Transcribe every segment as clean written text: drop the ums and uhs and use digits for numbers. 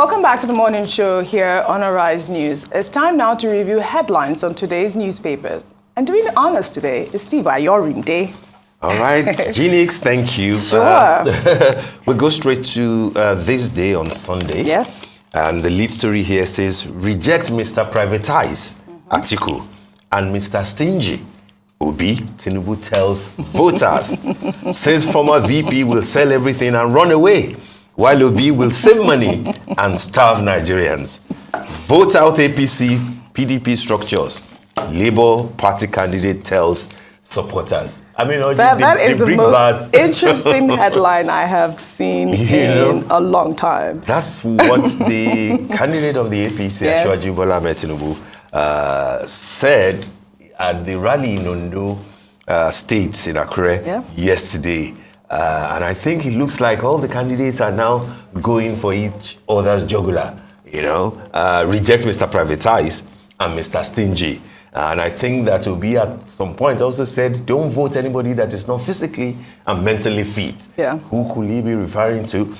Welcome back to the morning show here on Arise News. It's time now to review headlines on today's newspapers. And doing the honors today is Steve Ayorinde. All right, Genix, thank you. Sure. We'll go straight to this day on Sunday. Yes. And the lead story here says, reject Mr. Privatize, Atiku, and Mr. Stingy. Obi, Tinubu tells voters, says former VP will sell everything and run away, while Obi will save money and starve Nigerians. Vote out APC, PDP structures. Labour Party candidate tells supporters. I mean, that is the most interesting headline I have seen in a long time. That's what the candidate of the APC, Yes. Asiwaju Bola Ahmed Tinubu, said at the rally in Ondo State in Akure yesterday. And I think it looks like all the candidates are now going for each other's jugular, reject Mr. Privatize and Mr. Stingy. And I think that Obi at some point also said, don't vote anybody that is not physically and mentally fit. Yeah. Who could he be referring to?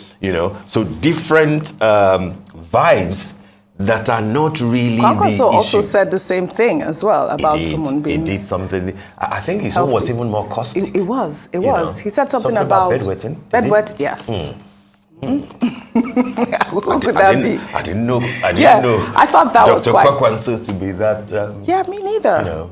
So different vibes that are not really the issue. also said the same thing as well about someone being... He did something. I think his own was even more caustic. It was. He said something about bedwetting. Bedwet, yes. What could that be? I didn't know. I thought that was quite... Dr. Kwakwanso to be that... yeah, me neither.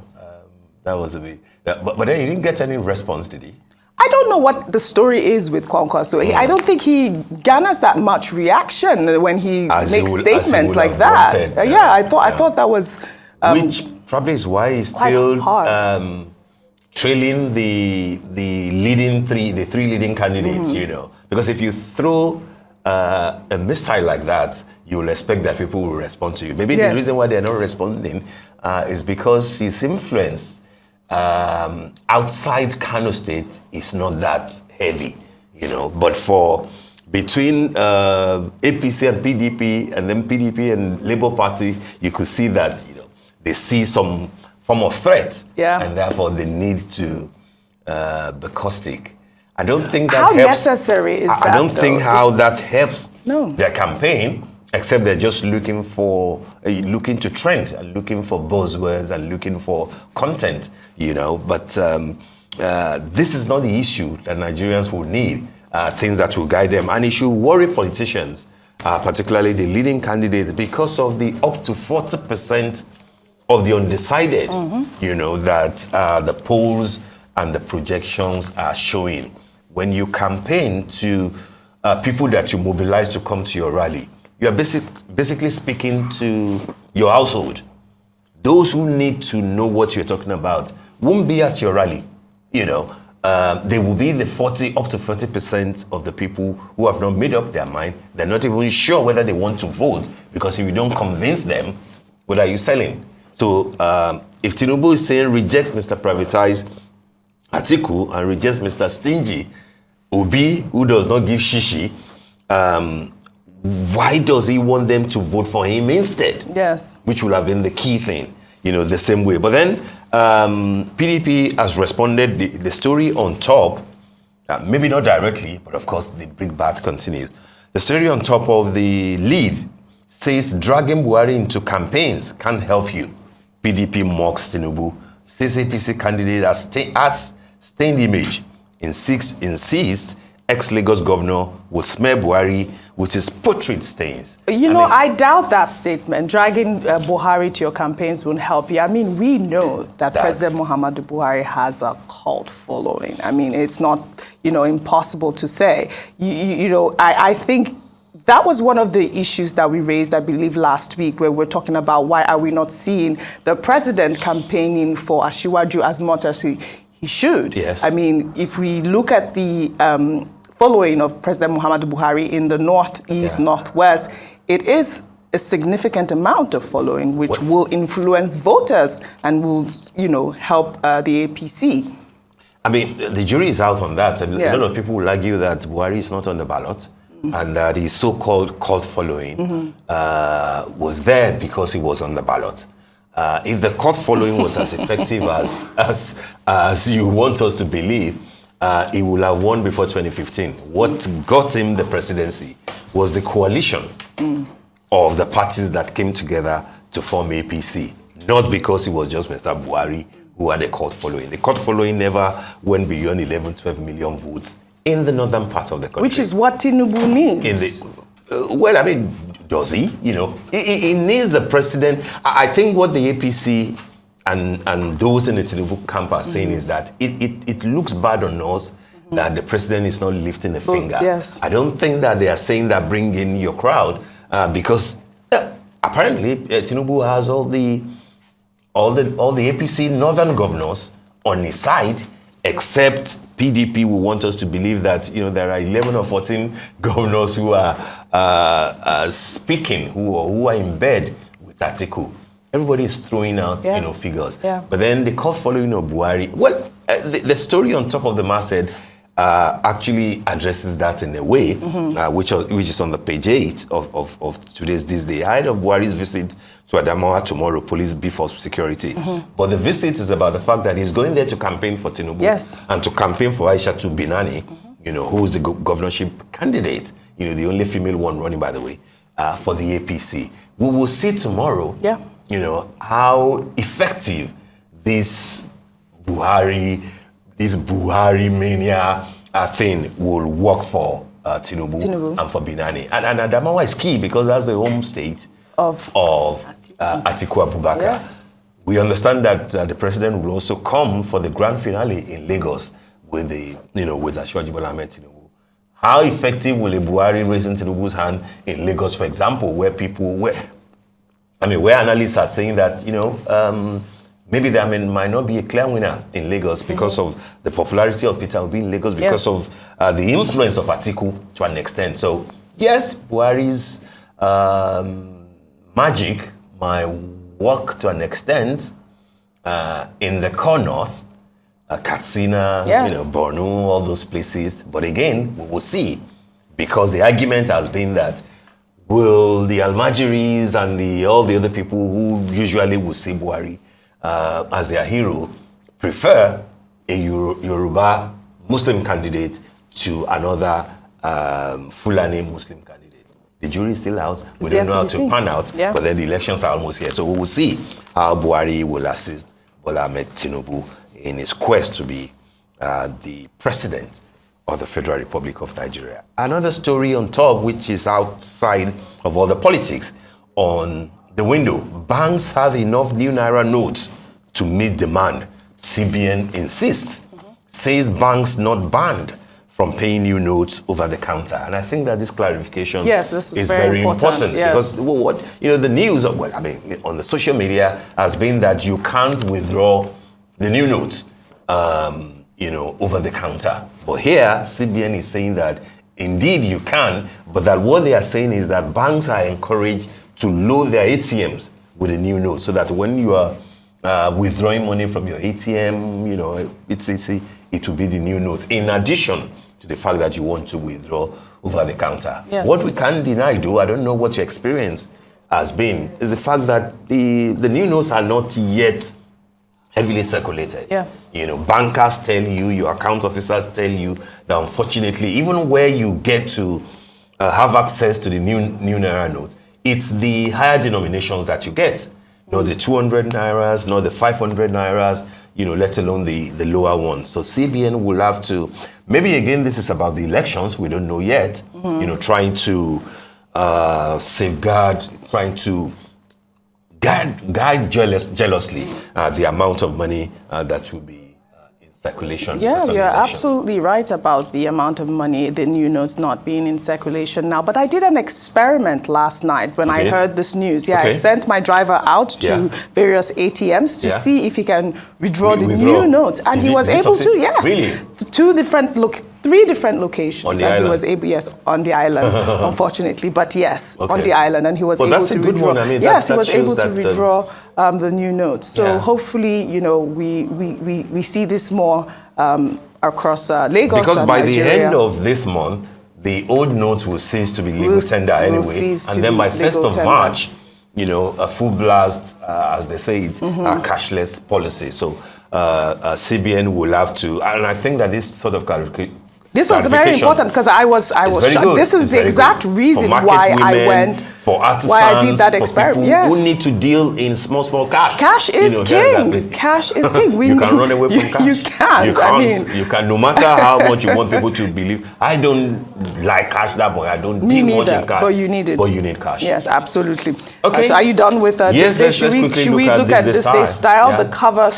That was a bit... But then he didn't get any response, did he? I don't know what the story is with Kwankwaso. I don't think he garners that much reaction when he makes statements like that. I thought that was... which probably is why he's still trailing the three leading candidates, Because if you throw a missile like that, you will expect that people will respond to you. Maybe the reason why they're not responding is because his influence outside Kano State is not that heavy, But for between APC and PDP, and then PDP and Labour Party, you could see that they see some form of threat, and therefore they need to be caustic. I don't think that how helps. How necessary is that? I don't think how that helps their campaign. Except they're just looking to trend and looking for buzzwords and looking for content, But this is not the issue that Nigerians will need, things that will guide them. And it should worry politicians, particularly the leading candidates, because of the up to 40% of the undecided, that the polls and the projections are showing. When you campaign to people that you mobilize to come to your rally, you are basically speaking to your household. Those who need to know what you're talking about won't be at your rally. They will be the up to 40% of the people who have not made up their mind. They're not even sure whether they want to vote, because if you don't convince them, what are you selling? So if Tinubu is saying rejects Mr. Privatize, Atiku, and rejects Mr. Stingy, Obi, who does not give shishi, why does he want them to vote for him instead? Yes. Which would have been the key thing, the same way. But then PDP has responded. The story on top, maybe not directly, but of course the big bat continues. The story on top of the lead says dragging Buhari into campaigns can't help you. PDP mocks Tinubu. Says APC candidate has stained image. Insists ex-Lagos governor will smear Buhari with his portrait stains. I doubt that statement. Dragging Buhari to your campaigns won't help you. We know that President Muhammadu Buhari has a cult following. It's not, impossible to say. I think that was one of the issues that we raised, I believe, last week, where we're talking about why are we not seeing the president campaigning for Asiwaju as much as he should. Yes. If we look at the following of President Muhammadu Buhari in the northeast, northwest, it is a significant amount of following, which will influence voters and will, help the APC. The jury is out on that. A lot of people will argue that Buhari is not on the ballot, and that his so-called cult following was there because he was on the ballot. If the cult following was as effective as you want us to believe, he would have won before 2015. What got him the presidency was the coalition of the parties that came together to form APC, not because it was just Mr. Buhari who had a cult following. The cult following never went beyond 11, 12 million votes in the northern part of the country. Which is what Tinubu needs. Well, I mean, does he? You know, he needs the president. I think what the APC and those in the Tinubu camp are saying is that it looks bad on us that the president is not lifting a finger. Yes. I don't think that they are saying that bring in your crowd because apparently Tinubu has all the APC northern governors on his side, except PDP will want us to believe that there are 11 or 14 governors who are speaking, who are in bed with Atiku. Everybody is throwing out figures. Yeah. But then the call following of Buhari, well, the story on top of the masthead actually addresses that in a way, which is on the page 8 of today's this day. Ahead of Buhari's visit to Adamawa tomorrow, police beef up security. But the visit is about the fact that he's going there to campaign for Tinubu and to campaign for Aishatu Binani, who is the governorship candidate, the only female one running, by the way, for the APC. We will see tomorrow, how effective this Buhari mania thing will work for Tinubu and for Binani. And Adamawa is key because that's the home state of Atiku Abubakar. Yes. We understand that the president will also come for the grand finale in Lagos with Asiwaju Bola Ahmed Tinubu. How effective will a Buhari raising Tinubu's hand in Lagos, for example, where analysts are saying that maybe there might not be a clear winner in Lagos because of the popularity of Peter Obi in Lagos, because of the influence of Atiku to an extent. So yes, Buhari's magic might work to an extent in the core north, Katsina, Borno, all those places. But again, we will see, because the argument has been that will the Almajiris and all the other people who usually will see Buhari as their hero prefer a Yoruba Muslim candidate to another Fulani Muslim candidate. The jury is still out. We don't know how to pan out, but then the elections are almost here. So we will see how Buhari will assist Bola Ahmed Tinubu in his quest to be the president of the Federal Republic of Nigeria. Another story on top, which is outside of all the politics, on the window. Banks have enough new naira notes to meet demand. CBN insists, says banks not banned from paying new notes over the counter. And I think that this clarification is very important because the news on the social media has been that you can't withdraw the new notes over the counter. But here CBN is saying that indeed you can, but that what they are saying is that banks are encouraged to load their ATMs with a new note, so that when you are withdrawing money from your ATM, it will be the new note, in addition to the fact that you want to withdraw over the counter. Yes. What we can't deny, though, I don't know what your experience has been, is the fact that the new notes are not yet heavily circulated. Yeah. Bankers tell you, your account officers tell you that unfortunately, even where you get to have access to the new naira note, it's the higher denominations that you get. Not the 200 nairas, not the 500 nairas, let alone the lower ones. So CBN will have to, maybe again, this is about the elections, we don't know yet, trying to safeguard, trying to guide jealously the amount of money that will be in circulation. Yeah, you're absolutely right about the amount of money, the new notes not being in circulation now. But I did an experiment last night when I heard this news. Yeah, I sent my driver out to various ATMs to see if he can withdraw the new notes. And he was able to, yes. Really? Three different locations. And he was able, on the island, unfortunately. But yes, on the island. And he was able to withdraw. I mean, yes, he was able to withdraw the new notes. So hopefully, we see this more across Lagos. Because by Nigeria. the end of this month, the old notes will cease to be legal tender anyway. And then by 1st of March, a full blast, as they say it, a cashless policy. So CBN will have to, and I think that this sort of This was very important because I was shocked. This is the exact reason why I went, for artisans, why I did that experiment. For people who need to deal in small cash. Cash is king. Cash is king. You can run away from cash. You can't. You can, no matter how much you want people to believe. I don't like cash that much. I don't deal much in cash. But you need it. But you need cash. Yes, absolutely. Okay. So are you done with yes, this day? Should we look at this day style? Yeah. The cover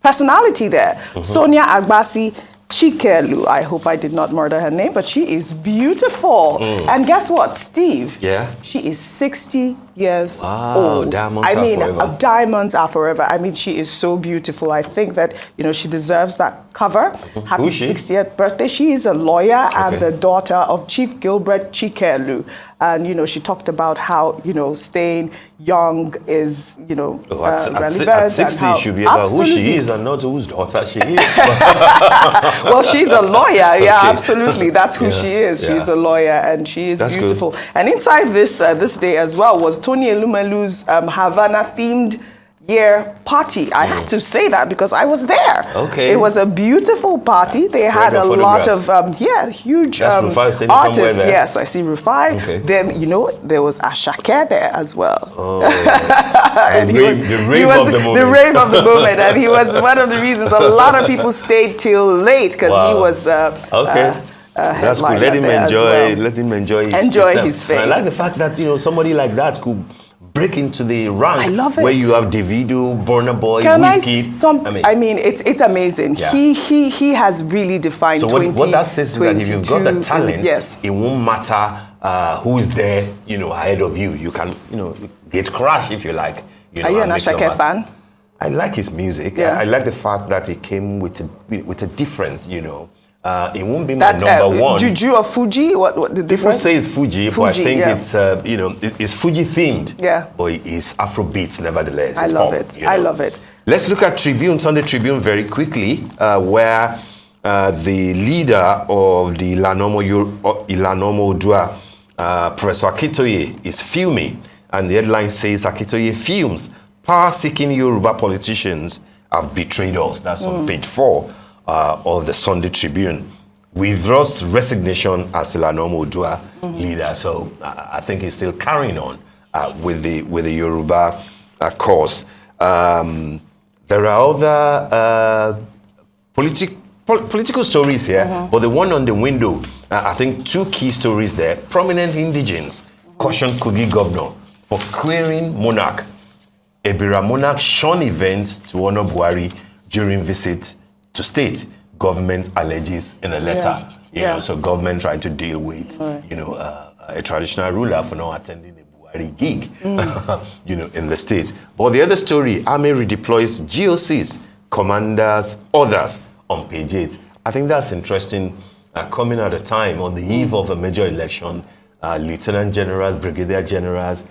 personality there. Sonia Agbasi Chikelu. I hope I did not murder her name, but she is beautiful. And guess what, Steve? Yeah. She is 60 years old. Diamonds are forever. Diamonds are forever. I mean, she is so beautiful. I think that, she deserves that cover. Happy 60th birthday. She is a lawyer and the daughter of Chief Gilbert Chikelu. And, she talked about how, staying young is, relevant. At 60, you should be about who she is and not whose daughter she is. Well, she's a lawyer. Yeah, absolutely. That's who she is. She's a lawyer and she is beautiful. Good. And inside this day as well was Tony Elumelu's Havana-themed year party. I had to say that because I was there. Okay. It was a beautiful party. They had a lot of huge artists. Yes, I see Rufai. Okay. Then there was Ashake there as well. Oh. And the rave of the moment. The rave of the moment, and he was one of the reasons a lot of people stayed till late because he was that's cool. Let him enjoy. Let him enjoy his fame. I like the fact that somebody like that could break into the rank. I love it. Where you have Davido, Burna Boy, Wizkid. I mean, it's amazing. Yeah. He has really defined. So what that says is that if you've got the talent, it won't matter who's there, ahead of you. You can, get crash if you like. Are you an Ashake fan? I like his music. Yeah. I like the fact that he came with a difference. It won't be my number one. Juju or Fuji? What the difference? People say it's Fuji, but I think it's it's Fuji themed. Yeah. But it's Afrobeats nevertheless. I love it. I love it. Let's look at Sunday Tribune very quickly, where the leader of the Ilanomo Odua, Professor Akitoye, is fuming, and the headline says Akitoye fumes. Power-seeking Yoruba politicians have betrayed us. That's on page 4. Of the Sunday Tribune, withdraws resignation as Ilanomo Odua leader. So I think he's still carrying on with the Yoruba cause. There are other political stories here, but the one on the window, I think 2 key stories there. Prominent indigenes caution Kogi governor for querying monarch. Ebira monarch shun events to honor Buhari during visit to state. Government alleges in a letter, so government trying to deal with, a traditional ruler for not attending a Buhari gig, in the state. But the other story, Army redeploys GOCs, commanders, others on page 8. I think that's interesting, coming at a time on the eve of a major election, lieutenant generals, brigadier generals,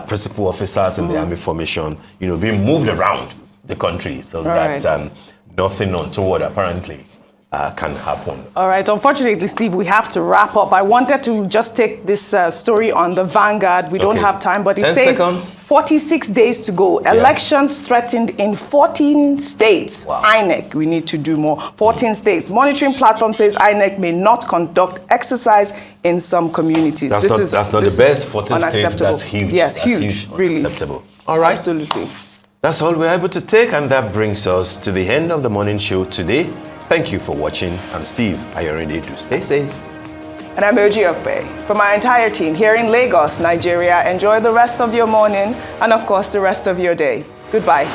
principal officers in the army formation, being moved around the country so that nothing untoward apparently can happen. All right. Unfortunately, Steve, we have to wrap up. I wanted to just take this story on the Vanguard. We don't have time, but it says 46 days to go. Elections threatened in 14 states. Wow. INEC, we need to do more. 14 states. Monitoring platform says INEC may not conduct exercise in some communities. That's not the best. 14 states, that's huge. Yes, that's huge. Really. Acceptable. All right. Absolutely. That's all we're able to take, and that brings us to the end of the morning show today. Thank you for watching. I'm Steve Ayorinde. Stay safe. And I'm Oji Okpe. From our entire team here in Lagos, Nigeria, enjoy the rest of your morning and, of course, the rest of your day. Goodbye.